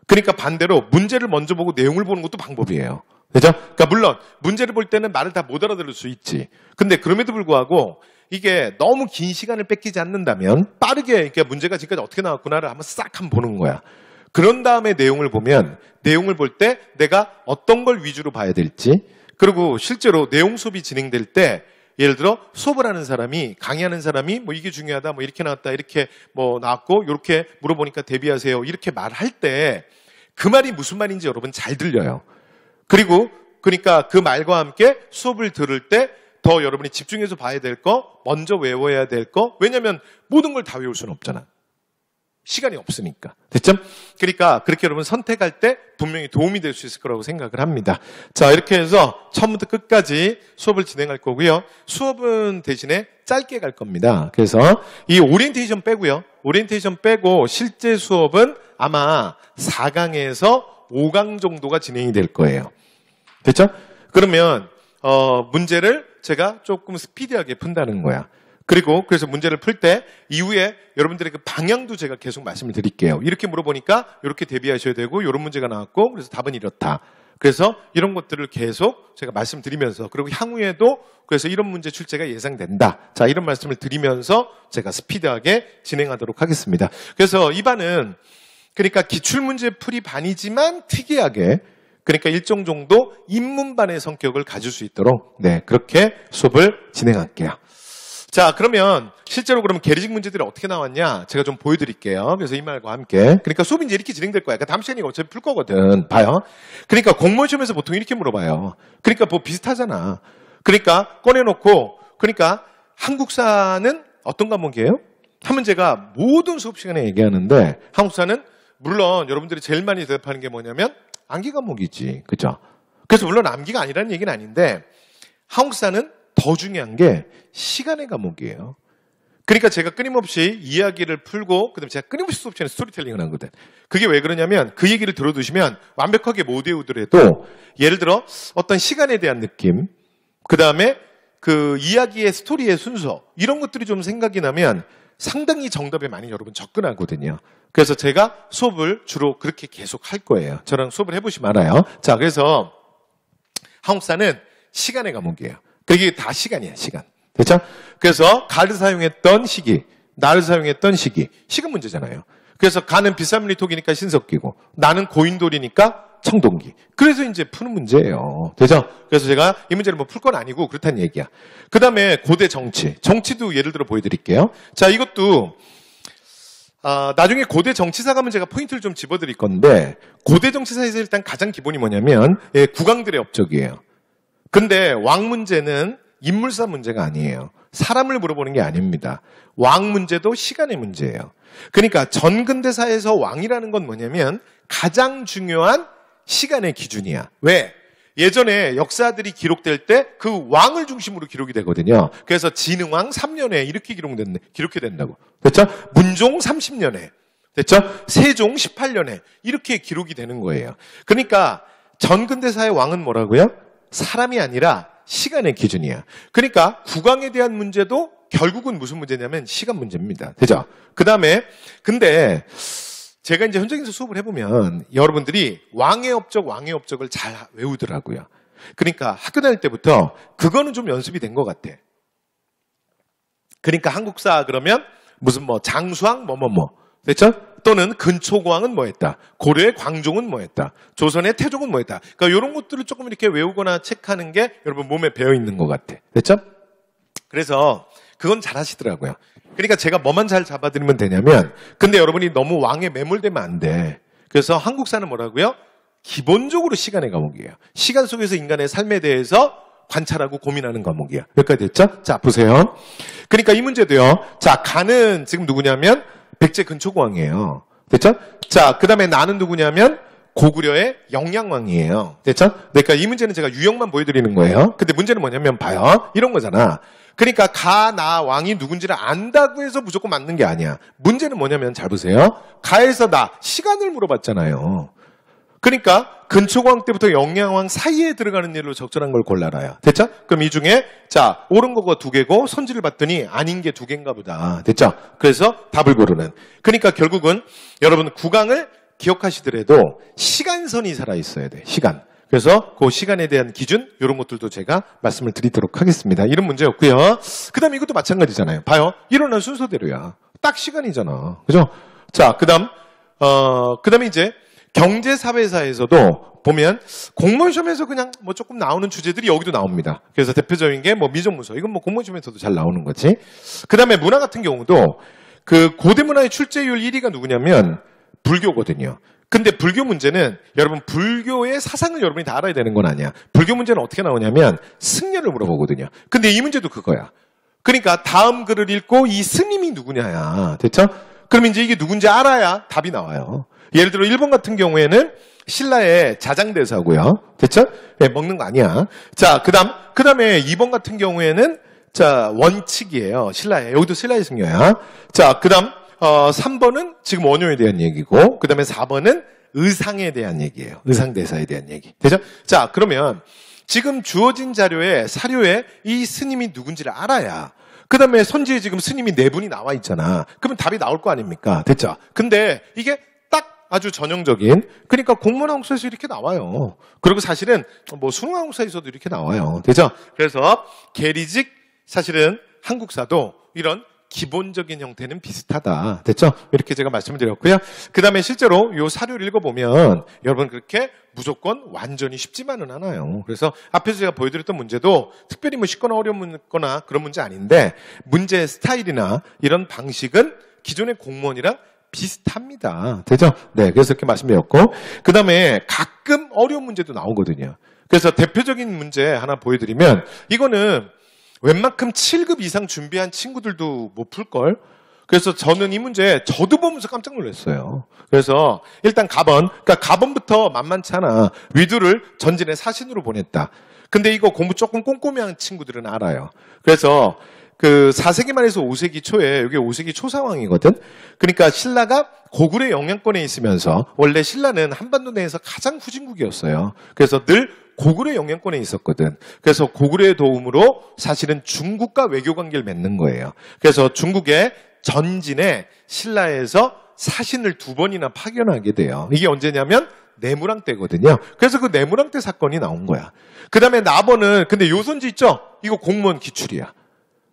그러니까 반대로 문제를 먼저 보고 내용을 보는 것도 방법이에요. 그죠? 그러니까 물론 문제를 볼 때는 말을 다 못 알아들을 수 있지. 근데 그럼에도 불구하고 이게 너무 긴 시간을 뺏기지 않는다면 빠르게 그러니까 문제가 지금까지 어떻게 나왔구나를 한번 싹 한번 보는 거야. 그런 다음에 내용을 보면 내용을 볼 때 내가 어떤 걸 위주로 봐야 될지 그리고 실제로 내용 수업이 진행될 때 예를 들어 수업을 하는 사람이 강의하는 사람이 뭐 이게 중요하다 뭐 이렇게 나왔다 이렇게 뭐 나왔고 이렇게 물어보니까 대비하세요 이렇게 말할 때 그 말이 무슨 말인지 여러분 잘 들려요. 그리고 그러니까 그 말과 함께 수업을 들을 때 더 여러분이 집중해서 봐야 될 거 먼저 외워야 될 거 왜냐하면 모든 걸 다 외울 수는 없잖아. 시간이 없으니까. 됐죠? 그러니까 그렇게 여러분 선택할 때 분명히 도움이 될 수 있을 거라고 생각을 합니다. 자, 이렇게 해서 처음부터 끝까지 수업을 진행할 거고요. 수업은 대신에 짧게 갈 겁니다. 그래서 이 오리엔테이션 빼고요. 오리엔테이션 빼고 실제 수업은 아마 4강에서 5강 정도가 진행이 될 거예요. 됐죠? 그러면 문제를 제가 조금 스피디하게 푼다는 거야. 그리고 그래서 문제를 풀 때 이후에 여러분들의 그 방향도 제가 계속 말씀을 드릴게요. 이렇게 물어보니까 이렇게 대비하셔야 되고 이런 문제가 나왔고 그래서 답은 이렇다. 그래서 이런 것들을 계속 제가 말씀드리면서 그리고 향후에도 그래서 이런 문제 출제가 예상된다. 자, 이런 말씀을 드리면서 제가 스피드하게 진행하도록 하겠습니다. 그래서 이 반은 그러니까 기출문제 풀이 반이지만 특이하게 그러니까 일정 정도 인문반의 성격을 가질 수 있도록 네, 그렇게 수업을 진행할게요. 자, 그러면 실제로 그러면 계리식 문제들이 어떻게 나왔냐 제가 좀 보여드릴게요. 그래서 이 말과 함께 그러니까 수업이 이제 이렇게 진행될 거야. 그러니까 다음 시간에 어차피 풀 거거든. 봐요. 그러니까 공무원 시험에서 보통 이렇게 물어봐요. 그러니까 뭐 비슷하잖아. 그러니까 꺼내놓고 그러니까 한국사는 어떤 과목이에요? 하면 제가 모든 수업 시간에 얘기하는데 한국사는 물론 여러분들이 제일 많이 대답하는 게 뭐냐면 암기 과목이지. 그죠? 그래서 물론 암기가 아니라는 얘기는 아닌데 한국사는 더 중요한 게 시간의 과목이에요. 그러니까 제가 끊임없이 이야기를 풀고 그다음에 제가 끊임없이 수업 시간에 스토리텔링을 하거든. 그게 왜 그러냐면 그 얘기를 들어두시면 완벽하게 못 외우더라도 예를 들어 어떤 시간에 대한 느낌 그다음에 그 이야기의 스토리의 순서 이런 것들이 좀 생각이 나면 상당히 정답에 많이 여러분 접근하거든요. 그래서 제가 수업을 주로 그렇게 계속 할 거예요. 저랑 수업을 해보시면 알아요. 자, 그래서 한국사는 시간의 과목이에요. 그게 다 시간이야, 시간. 됐죠? 그래서 가를 사용했던 시기, 나를 사용했던 시기, 시간 문제잖아요. 그래서 가는 비사물리톡이니까 신석기고, 나는 고인돌이니까 청동기. 그래서 이제 푸는 문제예요. 되죠? 그래서 제가 이 문제를 뭐 풀 건 아니고 그렇다는 얘기야. 그 다음에 고대 정치. 정치도 예를 들어 보여드릴게요. 자, 이것도 나중에 고대 정치사 가면 제가 포인트를 좀 집어드릴 건데 고대 정치사에서 일단 가장 기본이 뭐냐면 국왕들의 업적이에요. 근데 왕 문제는 인물사 문제가 아니에요. 사람을 물어보는 게 아닙니다. 왕 문제도 시간의 문제예요. 그러니까 전근대사에서 왕이라는 건 뭐냐면 가장 중요한 시간의 기준이야. 왜? 예전에 역사들이 기록될 때 그 왕을 중심으로 기록이 되거든요. 그래서 진흥왕 3년에 이렇게 기록이 된다고. 됐죠? 문종 30년에. 됐죠? 세종 18년에 이렇게 기록이 되는 거예요. 그러니까 전근대사의 왕은 뭐라고요? 사람이 아니라 시간의 기준이야. 그러니까 국왕에 대한 문제도 결국은 무슨 문제냐면 시간 문제입니다. 되죠? 그 다음에 근데 제가 이제 현장에서 수업을 해보면 여러분들이 왕의 업적을 잘 외우더라고요. 그러니까 학교 다닐 때부터 그거는 좀 연습이 된 것 같아. 그러니까 한국사 그러면 무슨 뭐 장수왕 됐죠? 또는 근초고왕은 뭐했다. 고려의 광종은 뭐했다. 조선의 태종은 뭐했다. 그러니까 이런 것들을 조금 이렇게 외우거나 체크하는 게 여러분 몸에 배어 있는 것 같아. 됐죠? 그래서 그건 잘 하시더라고요. 그러니까 제가 뭐만 잘 잡아드리면 되냐면 근데 여러분이 너무 왕에 매몰되면 안 돼. 그래서 한국사는 뭐라고요? 기본적으로 시간의 과목이에요. 시간 속에서 인간의 삶에 대해서 관찰하고 고민하는 과목이에요. 여기까지 됐죠? 자, 보세요. 그러니까 이 문제도요. 자, 가는 지금 누구냐면 백제 근초고왕이에요. 됐죠? 자, 그 다음에 나는 누구냐면 고구려의 영양왕이에요. 됐죠? 그러니까 이 문제는 제가 유형만 보여드리는 거예요. 근데 문제는 뭐냐면 봐요. 이런 거잖아. 그러니까 가, 나, 왕이 누군지를 안다고 해서 무조건 맞는 게 아니야. 문제는 뭐냐면 잘 보세요. 가에서 나, 시간을 물어봤잖아요. 그러니까 근초고왕 때부터 영양왕 사이에 들어가는 일로 적절한 걸 골라라요. 됐죠? 그럼 이 중에 자 옳은 거가 2개고 선지를 봤더니 아닌 게 2개인가 보다. 됐죠? 그래서 답을 고르는. 그러니까 결국은 여러분 구강을 기억하시더라도 시간선이 살아있어야 돼. 시간. 그래서 그 시간에 대한 기준 이런 것들도 제가 말씀을 드리도록 하겠습니다. 이런 문제였고요. 그 다음에 이것도 마찬가지잖아요. 봐요. 일어난 순서대로야. 딱 시간이잖아. 그죠? 자, 그 다음에 이제 경제사회사에서도 보면 공무원 시험에서 그냥 뭐 조금 나오는 주제들이 여기도 나옵니다. 그래서 대표적인 게 뭐 미정문서. 이건 뭐 공무원 시험에서도 잘 나오는 거지. 그 다음에 문화 같은 경우도 그 고대 문화의 출제율 1위가 누구냐면 불교거든요. 근데 불교 문제는 여러분 불교의 사상을 여러분이 다 알아야 되는 건 아니야. 불교 문제는 어떻게 나오냐면 승려를 물어보거든요. 근데 이 문제도 그거야. 그러니까 다음 글을 읽고 이 스님이 누구냐야. 됐죠? 그러면 이제 이게 누군지 알아야 답이 나와요. 예를 들어 1번 같은 경우에는 신라의 자장대사고요. 됐죠? 네, 먹는 거 아니야. 자, 그 다음에 2번 같은 경우에는 자, 원칙이에요. 신라에. 여기도 신라의 승려야. 자, 그 다음 3번은 지금 원효에 대한 얘기고, 그 다음에 4번은 의상에 대한 얘기예요. 의상대사에 대한 얘기. 되죠? 자, 그러면 지금 주어진 사료에 이 스님이 누군지를 알아야, 그 다음에 선지에 지금 스님이 4분이 나와 있잖아. 그러면 답이 나올 거 아닙니까? 됐죠? 근데 이게 딱 아주 전형적인, 그러니까 공무원 항공사에서 이렇게 나와요. 그리고 사실은 뭐 수능 항공사에서도 이렇게 나와요. 되죠? 그래서 계리직 사실은 한국사도 이런 기본적인 형태는 비슷하다. 됐죠? 이렇게 제가 말씀을 드렸고요. 그 다음에 실제로 이 사료를 읽어보면 여러분 그렇게 무조건 완전히 쉽지만은 않아요. 그래서 앞에서 제가 보여드렸던 문제도 특별히 뭐 쉽거나 어려웠거나 그런 문제 아닌데 문제 스타일이나 이런 방식은 기존의 공무원이랑 비슷합니다. 되죠? 네, 그래서 이렇게 말씀드렸고 그 다음에 가끔 어려운 문제도 나오거든요. 그래서 대표적인 문제 하나 보여드리면 이거는 웬만큼 7급 이상 준비한 친구들도 못 풀걸? 그래서 저는 이 문제 저도 보면서 깜짝 놀랐어요. 그래서 일단 그러니까 가번부터 만만찮아. 위두를 전진의 사신으로 보냈다. 근데 이거 공부 조금 꼼꼼히 한 친구들은 알아요. 그래서 그 4세기 말에서 5세기 초에 이게 5세기 초 상황이거든. 그러니까 신라가 고구려 영향권에 있으면서 원래 신라는 한반도 내에서 가장 후진국이었어요. 그래서 늘 고구려 영향권에 있었거든. 그래서 고구려의 도움으로 사실은 중국과 외교 관계를 맺는 거예요. 그래서 중국의 전진에 신라에서 사신을 2번이나 파견하게 돼요. 이게 언제냐면 내무랑 때거든요. 그래서 그 내무랑 때 사건이 나온 거야. 그 다음에 나번은 근데 요선지 있죠? 이거 공무원 기출이야.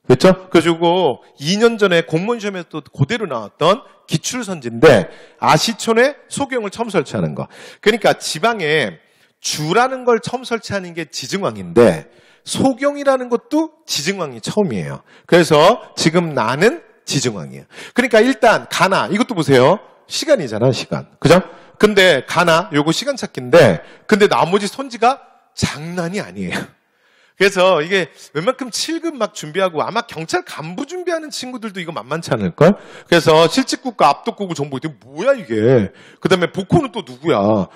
그렇죠? 그래가지고 2년 전에 공무원 시험에서 또 그대로 나왔던 기출선지인데 아시촌에 소경을 처음 설치하는 거. 그러니까 지방에 주라는 걸 처음 설치하는 게 지증왕인데 소경이라는 것도 지증왕이 처음이에요. 그래서 지금 나는 지증왕이에요. 그러니까 일단 가나 이것도 보세요. 시간이잖아, 시간. 그죠? 근데 가나 요거 시간 찾기인데 근데 나머지 선지가 장난이 아니에요. 그래서 이게 웬만큼 7급 막 준비하고 아마 경찰 간부 준비하는 친구들도 이거 만만치 않을걸? 그래서 실직국과 압독국을 정보 이게 뭐야 이게? 그 다음에 복호는 또 누구야?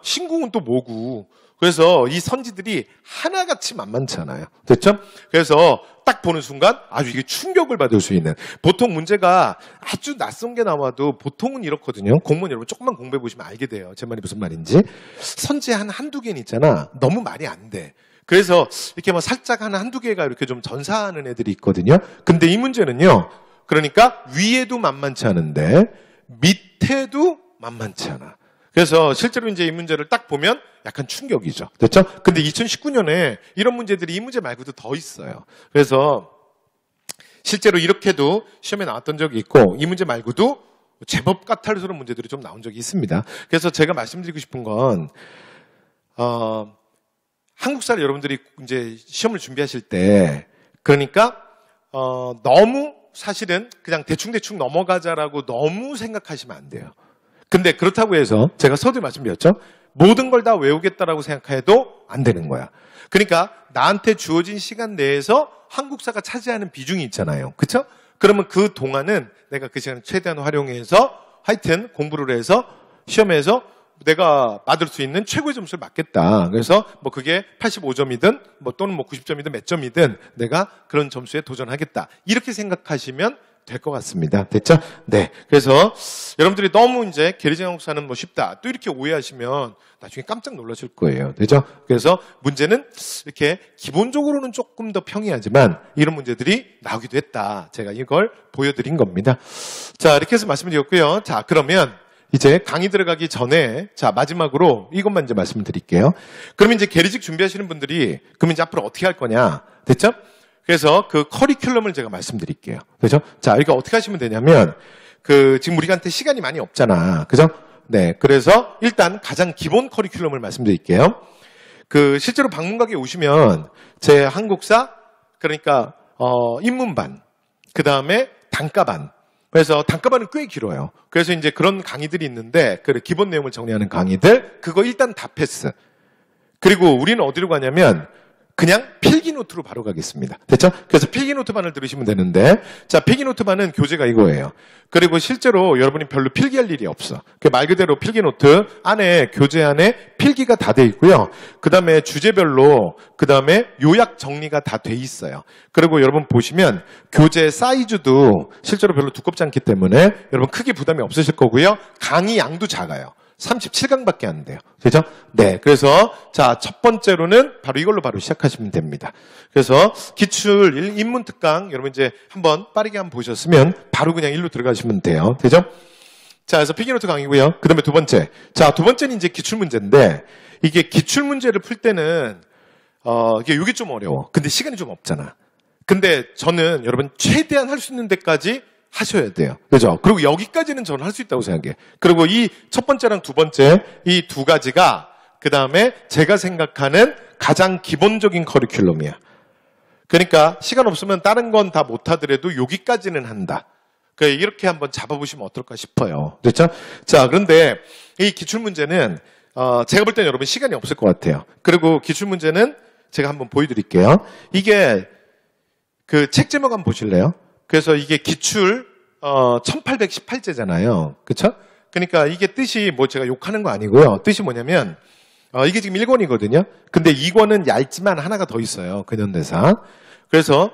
신궁은 또 뭐고? 그래서 이 선지들이 하나같이 만만치 않아요. 됐죠? 그래서 딱 보는 순간 아주 이게 충격을 받을 수 있는 보통 문제가 아주 낯선 게 나와도 보통은 이렇거든요. 공무원 여러분 조금만 공부해 보시면 알게 돼요. 제 말이 무슨 말인지. 선지 한두 개는 있잖아. 너무 말이 안 돼. 그래서 이렇게 뭐 살짝 한두 개가 이렇게 좀 전사하는 애들이 있거든요. 근데 이 문제는요. 그러니까 위에도 만만치 않은데 밑에도 만만치 않아. 그래서 실제로 이제 이 문제를 딱 보면 약간 충격이죠. 됐죠? 근데 2019년에 이런 문제들이 이 문제 말고도 더 있어요. 그래서 실제로 이렇게도 시험에 나왔던 적이 있고 이 문제 말고도 제법 까탈스러운 문제들이 좀 나온 적이 있습니다. 그래서 제가 말씀드리고 싶은 건 한국사를 여러분들이 이제 시험을 준비하실 때, 그러니까, 너무 사실은 그냥 대충대충 넘어가자라고 너무 생각하시면 안 돼요. 근데 그렇다고 해서 제가 서두에 말씀드렸죠. 모든 걸 다 외우겠다라고 생각해도 안 되는 거야. 그러니까 나한테 주어진 시간 내에서 한국사가 차지하는 비중이 있잖아요. 그렇죠? 그러면 그 동안은 내가 그 시간을 최대한 활용해서 하여튼 공부를 해서 시험에서 내가 받을 수 있는 최고의 점수를 받겠다. 그래서 뭐 그게 85점이든 뭐 또는 뭐 90점이든 몇 점이든 내가 그런 점수에 도전하겠다. 이렇게 생각하시면 될 것 같습니다. 됐죠? 네. 그래서 여러분들이 너무 이제 계리적 한국사는 뭐 쉽다. 또 이렇게 오해하시면 나중에 깜짝 놀라실 거예요. 되죠? 그래서 문제는 이렇게 기본적으로는 조금 더 평이하지만 이런 문제들이 나오기도 했다. 제가 이걸 보여드린 겁니다. 자, 이렇게 해서 말씀을 드렸고요. 자, 그러면 이제 강의 들어가기 전에 자, 마지막으로 이것만 이제 말씀을 드릴게요. 그러면 이제 계리직 준비하시는 분들이 그러면 이제 앞으로 어떻게 할 거냐? 됐죠? 그래서 그 커리큘럼을 제가 말씀드릴게요. 그죠? 자, 이거 어떻게 하시면 되냐면, 지금 우리한테 시간이 많이 없잖아. 그죠? 네. 그래서 일단 가장 기본 커리큘럼을 말씀드릴게요. 실제로 방문각에 오시면 제 한국사, 그러니까, 입문반, 그 다음에 단가반. 그래서 단가반은 꽤 길어요. 그래서 이제 그런 강의들이 있는데, 기본 내용을 정리하는 강의들, 그거 일단 다 패스. 그리고 우리는 어디로 가냐면, 그냥 필기노트로 바로 가겠습니다. 됐죠? 그래서 필기노트반을 들으시면 되는데, 자, 필기노트반은 교재가 이거예요. 그리고 실제로 여러분이 별로 필기할 일이 없어. 말 그대로 필기노트 안에, 교재 안에 필기가 다 돼 있고요. 그 다음에 주제별로, 그 다음에 요약 정리가 다 돼 있어요. 그리고 여러분 보시면 교재 사이즈도 실제로 별로 두껍지 않기 때문에 여러분 크게 부담이 없으실 거고요. 강의 양도 작아요. 37강밖에 안 돼요. 그죠? 네. 그래서, 자, 첫 번째로는 바로 이걸로 바로 시작하시면 됩니다. 그래서, 기출 인문특강, 여러분 이제 한번 빠르게 한번 보셨으면 바로 그냥 일로 들어가시면 돼요. 되죠? 자, 그래서 필기노트 강의고요. 그 다음에 두 번째. 자, 두 번째는 이제 기출문제인데, 이게 기출문제를 풀 때는, 이게 좀 어려워. 근데 시간이 좀 없잖아. 근데 저는 여러분 최대한 할 수 있는 데까지 하셔야 돼요. 그죠? 그리고 여기까지는 저는 할 수 있다고 생각해. 그리고 이 첫 번째랑 두 번째, 이 두 가지가 그 다음에 제가 생각하는 가장 기본적인 커리큘럼이야. 그러니까 시간 없으면 다른 건 다 못하더라도 여기까지는 한다. 그러니까 이렇게 한번 잡아보시면 어떨까 싶어요. 그렇죠? 자, 그런데 이 기출문제는 제가 볼 때는 여러분 시간이 없을 것 같아요. 그리고 기출문제는 제가 한번 보여드릴게요. 이게 책 제목 한번 보실래요? 그래서 이게 기출 1818제잖아요. 그렇죠? 그러니까 이게 뜻이 뭐 제가 욕하는 거 아니고요. 뜻이 뭐냐면 이게 지금 1권이거든요. 근데 2권은 얇지만 하나가 더 있어요. 근현대사. 그래서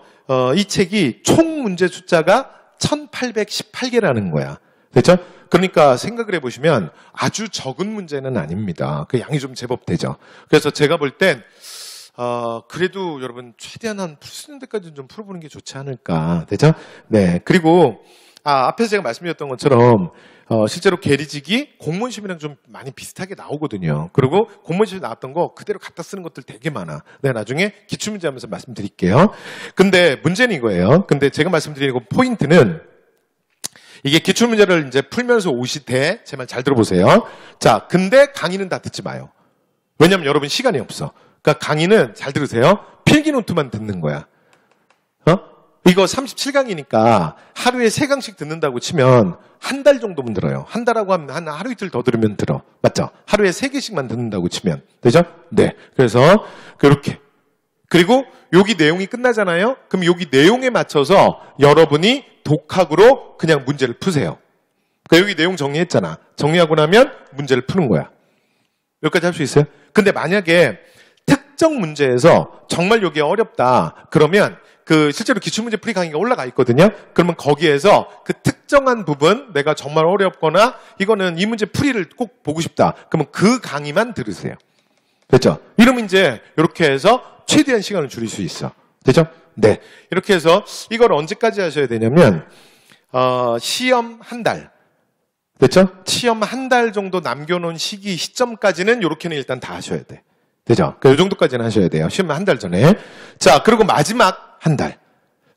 이 책이 총 문제 숫자가 1818개라는 거야. 그렇죠? 그러니까 생각을 해보시면 아주 적은 문제는 아닙니다. 그 양이 좀 제법 되죠. 그래서 제가 볼 땐 그래도 여러분 최대한 한 풀 수 있는 데까지는 좀 풀어보는 게 좋지 않을까. 되죠? 네. 그리고 앞에서 제가 말씀드렸던 것처럼 실제로 계리직이 공무원 시험이랑 좀 많이 비슷하게 나오거든요. 그리고 공무원 시험에 나왔던 거 그대로 갖다 쓰는 것들 되게 많아. 내가 나중에 기출문제 하면서 말씀드릴게요. 근데 문제는 이거예요. 근데 제가 말씀드리는 포인트는 이게 기출문제를 이제 풀면서 오시되 제 말 잘 들어보세요. 자, 근데 강의는 다 듣지 마요. 왜냐면 여러분 시간이 없어. 그러니까 강의는 잘 들으세요. 필기노트만 듣는 거야. 이거 37강이니까 하루에 3강씩 듣는다고 치면 한 달 정도면 들어요. 한 달하고 하면 한 하루 이틀 더 들으면 들어. 맞죠? 하루에 3개씩만 듣는다고 치면. 되죠? 네. 그래서 그렇게. 그리고 여기 내용이 끝나잖아요. 그럼 여기 내용에 맞춰서 여러분이 독학으로 그냥 문제를 푸세요. 그러니까 여기 내용 정리했잖아. 정리하고 나면 문제를 푸는 거야. 여기까지 할 수 있어요? 근데 만약에 특정 문제에서 정말 여기 어렵다. 그러면 실제로 기출문제 풀이 강의가 올라가 있거든요. 그러면 거기에서 그 특정한 부분 내가 정말 어렵거나 이거는 이 문제 풀이를 꼭 보고 싶다. 그러면 그 강의만 들으세요. 됐죠? 이러면 이제 이렇게 해서 최대한 시간을 줄일 수 있어. 됐죠? 네. 이렇게 해서 이걸 언제까지 하셔야 되냐면 시험 한 달. 됐죠? 시험 한 달 정도 남겨놓은 시점까지는 이렇게는 일단 다 하셔야 돼. 되죠? 이 정도까지는 하셔야 돼요. 시험 한 달 전에. 자, 그리고 마지막 한 달.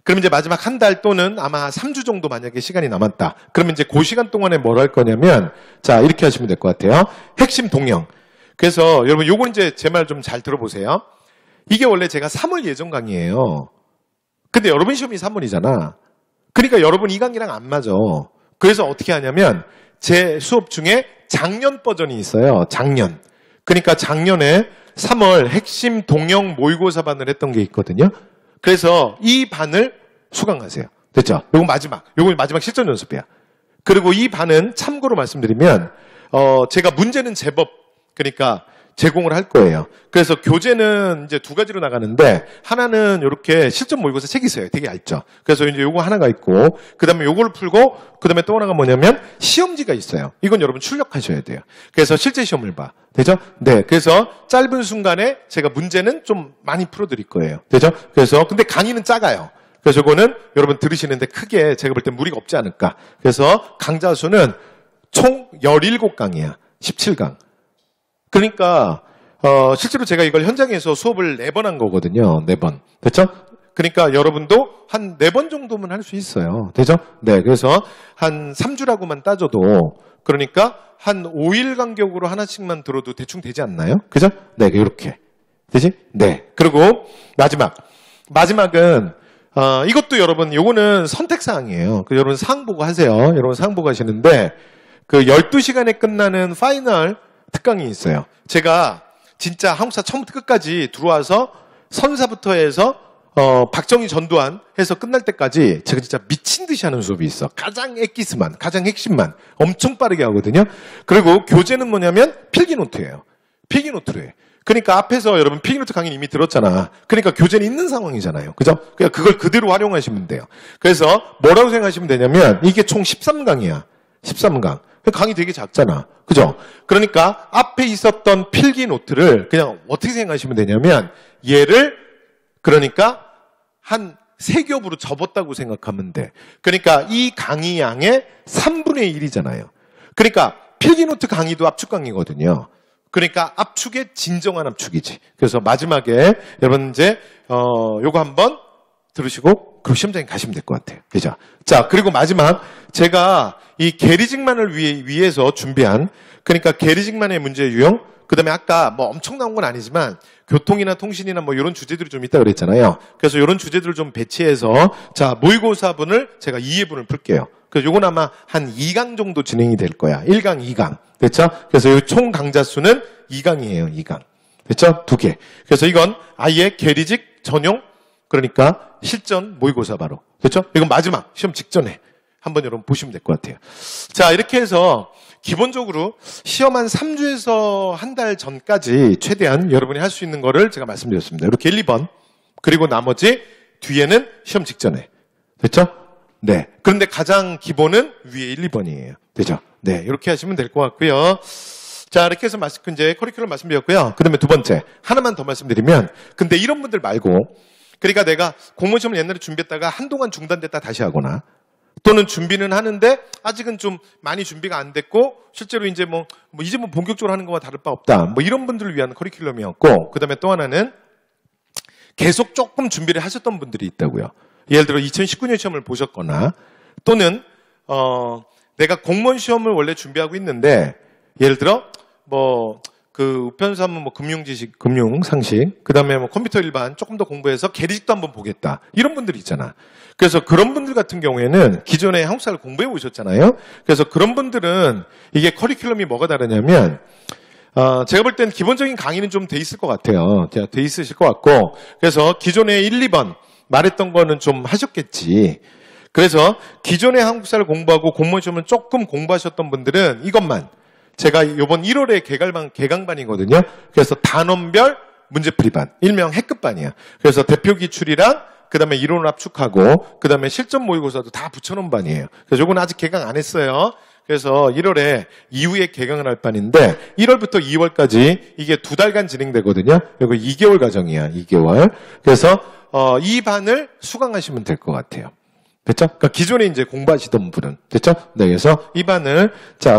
그럼 이제 마지막 한 달 또는 아마 3주 정도 만약에 시간이 남았다. 그러면 이제 그 시간 동안에 뭘 할 거냐면, 자, 이렇게 하시면 될 것 같아요. 핵심 동영. 그래서 여러분 요건 이제 제 말 좀 잘 들어보세요. 이게 원래 제가 3월 예정 강의예요. 근데 여러분 시험이 3월이잖아. 그러니까 여러분 이 강의랑 안 맞아. 그래서 어떻게 하냐면 제 수업 중에 작년 버전이 있어요. 작년. 그러니까 작년에 3월 핵심 동영 모의고사반을 했던 게 있거든요. 그래서 이 반을 수강하세요. 됐죠? 요거 마지막 실전 연습이야. 그리고 이 반은 참고로 말씀드리면 제가 문제는 제법 그러니까 제공을 할 거예요. 그래서 교재는 이제 두 가지로 나가는데 하나는 이렇게 실전 모의고사 책이 있어요. 되게 얇죠. 그래서 이제 요거 하나가 있고 그다음에 요거를 풀고 그다음에 또 하나가 뭐냐면 시험지가 있어요. 이건 여러분 출력하셔야 돼요. 그래서 실제 시험을 봐. 되죠? 네. 그래서 짧은 순간에 제가 문제는 좀 많이 풀어 드릴 거예요. 되죠? 그래서 근데 강의는 작아요. 그래서 이거는 여러분 들으시는데 크게 제가 볼 때 무리가 없지 않을까. 그래서 강좌 수는 총 17강이야. 17강. 그러니까 실제로 제가 이걸 현장에서 수업을 4번 한 거거든요. 4번. 됐죠? 그러니까 여러분도 한 4번 정도면 할 수 있어요. 되죠? 네. 그래서 한 3주라고만 따져도 그러니까 한 5일 간격으로 하나씩만 들어도 대충 되지 않나요? 그죠? 네. 이렇게. 되지? 네. 그리고 마지막은 이것도 여러분 요거는 선택사항이에요. 여러분 사항 보고 하세요. 여러분 사항 보고 하시는데 그 12시간에 끝나는 파이널 특강이 있어요. 제가 진짜 한국사 처음부터 끝까지 들어와서 선사부터 해서 박정희 전두환 해서 끝날 때까지 제가 진짜 미친 듯이 하는 수업이 있어. 가장 엑기스만, 가장 핵심만 엄청 빠르게 하거든요. 그리고 교재는 뭐냐면 필기노트예요. 필기노트로 해. 그러니까 앞에서 여러분 필기노트 강의 이미 들었잖아. 그러니까 교재는 있는 상황이잖아요. 그죠? 그러니까 그걸 그대로 활용하시면 돼요. 그래서 뭐라고 생각하시면 되냐면 이게 총 13강이야. 13강. 강의 되게 작잖아. 그죠? 그러니까 앞에 있었던 필기 노트를 그냥 어떻게 생각하시면 되냐면 얘를 그러니까 한 3겹으로 접었다고 생각하면 돼. 그러니까 이 강의 양의 3분의 1이잖아요. 그러니까 필기 노트 강의도 압축 강의거든요. 그러니까 압축의 진정한 압축이지. 그래서 마지막에 여러분 이제 요거 한번 들으시고 그리고 시험장에 가시면 될 것 같아요. 그죠? 자, 그리고 마지막 제가 이 계리직만을 위해서 준비한 그러니까 계리직만의 문제 유형 그다음에 아까 뭐 엄청 나온 건 아니지만 교통이나 통신이나 뭐 이런 주제들이 좀 있다 그랬잖아요. 그래서 이런 주제들을 좀 배치해서 자, 모의고사분을 제가 2회분을 풀게요. 그래서 요건 아마 한 2강 정도 진행이 될 거야. 1강, 2강. 됐죠? 그래서 이 총 강좌 수는 2강이에요. 2강. 됐죠? 2개. 그래서 이건 아예 계리직 전용 그러니까 실전 모의고사 바로. 됐죠? 이건 마지막 시험 직전에 한번 여러분 보시면 될 것 같아요. 자, 이렇게 해서 기본적으로 시험 한 3주에서 한 달 전까지 최대한 여러분이 할 수 있는 거를 제가 말씀드렸습니다. 이렇게 1, 2번. 그리고 나머지 뒤에는 시험 직전에. 됐죠? 네. 그런데 가장 기본은 위에 1, 2번이에요. 되죠? 네. 이렇게 하시면 될 것 같고요. 자, 이렇게 해서 이제 커리큘럼 말씀드렸고요. 그 다음에 두 번째. 하나만 더 말씀드리면, 근데 이런 분들 말고, 그러니까 내가 공무원 시험을 옛날에 준비했다가 한동안 중단됐다 다시 하거나, 또는 준비는 하는데 아직은 좀 많이 준비가 안 됐고 실제로 이제 이제 본격적으로 하는 거와 다를 바 없다. 뭐 이런 분들을 위한 커리큘럼이었고 그다음에 또 하나는 계속 조금 준비를 하셨던 분들이 있다고요. 예를 들어 2019년 시험을 보셨거나 또는 내가 공무원 시험을 원래 준비하고 있는데 예를 들어 그 우편사면 금융지식, 금융상식, 그 다음에 컴퓨터 일반 조금 더 공부해서 계리직도 한번 보겠다. 이런 분들이 있잖아. 그래서 그런 분들 같은 경우에는 기존에 한국사를 공부해 오셨잖아요. 그래서 그런 분들은 이게 커리큘럼이 뭐가 다르냐면, 제가 볼 땐 기본적인 강의는 좀 돼 있을 것 같아요. 돼 있으실 것 같고, 그래서 기존에 1, 2번 말했던 거는 좀 하셨겠지. 그래서 기존에 한국사를 공부하고 공무원 시험을 조금 공부하셨던 분들은 이것만 제가 이번 1월에 개강반이거든요. 그래서 단원별 문제풀이반, 일명 해급반이야. 그래서 대표 기출이랑 그다음에 이론을 압축하고 그다음에 실전 모의고사도 다 붙여놓은 반이에요. 그래서 요건 아직 개강 안 했어요. 그래서 1월에 이후에 개강을 할 반인데 1월부터 2월까지 이게 2달간 진행되거든요. 이거 2개월 과정이야. 2개월. 그래서 이 반을 수강하시면 될 것 같아요. 됐죠? 그러니까 기존에 이제 공부하시던 분은. 됐죠? 네, 그래서 이 반을,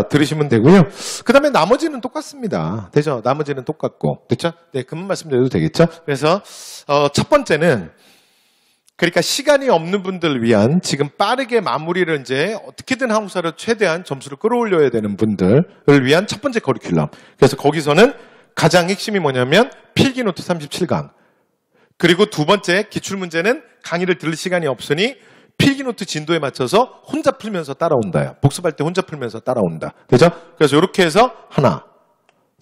들으시면 되고요. 그 다음에 나머지는 똑같습니다. 되죠? 나머지는 똑같고. 됐죠? 네, 그만 말씀드려도 되겠죠? 그래서, 첫 번째는, 그러니까 시간이 없는 분들을 위한 지금 빠르게 마무리를 이제 어떻게든 한국사를 최대한 점수를 끌어올려야 되는 분들을 위한 첫 번째 커리큘럼. 그래서 거기서는 가장 핵심이 뭐냐면 필기노트 37강. 그리고 두 번째 기출문제는 강의를 들을 시간이 없으니 필기노트 진도에 맞춰서 혼자 풀면서 따라온다요. 복습할 때 혼자 풀면서 따라온다. 되죠? 그래서 이렇게 해서 하나.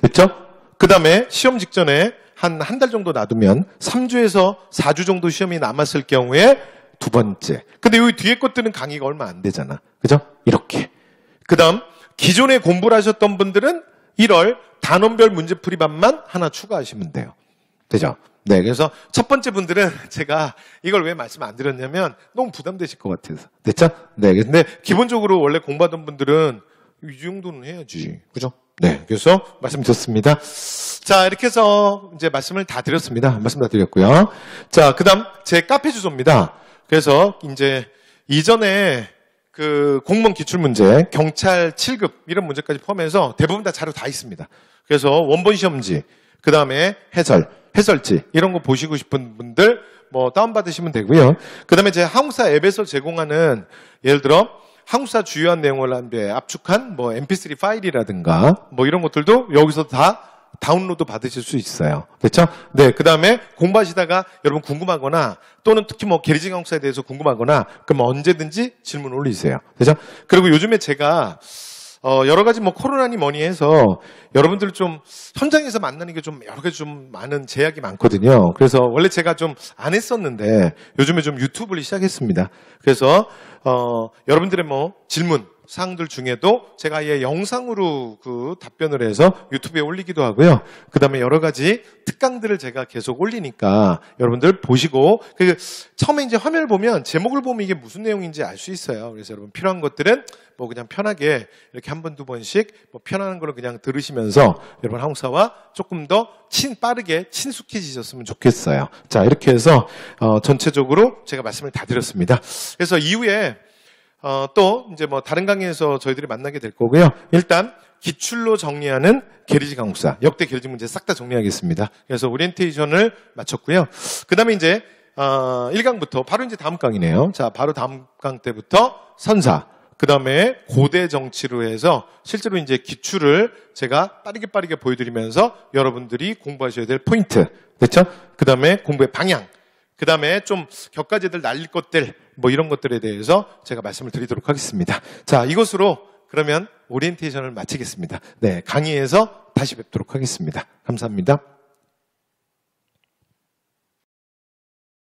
됐죠? 그 다음에 시험 직전에 한 달 정도 놔두면 3주에서 4주 정도 시험이 남았을 경우에 두 번째. 근데 여기 뒤에 것들은 강의가 얼마 안 되잖아. 그죠? 이렇게. 그 다음, 기존에 공부를 하셨던 분들은 1월 단원별 문제풀이반만 하나 추가하시면 돼요. 되죠? 네, 그래서 첫 번째 분들은 제가 이걸 왜 말씀 안 드렸냐면 너무 부담되실 것 같아서. 됐죠? 네, 근데 기본적으로 원래 공부하던 분들은 이 정도는 해야지. 그죠? 네, 그래서 말씀드렸습니다. 자, 이렇게 해서 이제 말씀을 다 드렸습니다. 말씀 다 드렸고요. 자, 그 다음 제 카페 주소입니다. 그래서 이제 이전에 그 공무원 기출문제, 경찰 7급 이런 문제까지 포함해서 대부분 다 자료 다 있습니다. 그래서 원본 시험지, 그 다음에 해설지 이런 거 보시고 싶은 분들 뭐 다운받으시면 되고요. 그 다음에 제 한국사 앱에서 제공하는 예를 들어 한국사 주요한 내용을 압축한 뭐 mp3 파일이라든가 뭐 이런 것들도 여기서 다 다운로드 받으실 수 있어요. 됐죠? 네. 그 다음에 공부하시다가 여러분 궁금하거나 또는 특히 뭐 게리직 한국사에 대해서 궁금하거나 그럼 언제든지 질문 올리세요. 됐죠? 그리고 요즘에 제가 여러 가지 뭐 코로나니 뭐니 해서 여러분들 좀 현장에서 만나는 게 좀 여러 가지 좀 많은 제약이 많거든요. 그래서 원래 제가 좀 안 했었는데 요즘에 좀 유튜브를 시작했습니다. 그래서 여러분들의 뭐 질문 사항들 중에도 제가 아예 영상으로 그 답변을 해서 유튜브에 올리기도 하고요. 그 다음에 여러 가지 특강들을 제가 계속 올리니까 여러분들 보시고 처음에 이제 화면을 보면 제목을 보면 이게 무슨 내용인지 알 수 있어요. 그래서 여러분 필요한 것들은 뭐 그냥 편하게 이렇게 한 번, 두 번씩 뭐 편안한 거를 그냥 들으시면서 여러분 한국사와 조금 더 빠르게 친숙해지셨으면 좋겠어요. 자, 이렇게 해서 전체적으로 제가 말씀을 다 드렸습니다. 그래서 이후에 또 이제 뭐 다른 강의에서 저희들이 만나게 될 거고요. 일단 기출로 정리하는 게리직 한국사 역대 게리직 문제 싹 다 정리하겠습니다. 그래서 오리엔테이션을 마쳤고요. 그 다음에 이제 1강부터 바로 이제 다음 강이네요. 자, 바로 다음 강 때부터 선사. 그 다음에 고대 정치로 해서 실제로 이제 기출을 제가 빠르게 보여드리면서 여러분들이 공부하셔야 될 포인트. 됐죠? 그 다음에 공부의 방향. 그 다음에 좀 격가지들 날릴 것들, 뭐 이런 것들에 대해서 제가 말씀을 드리도록 하겠습니다. 자, 이것으로 그러면 오리엔테이션을 마치겠습니다. 네, 강의에서 다시 뵙도록 하겠습니다. 감사합니다.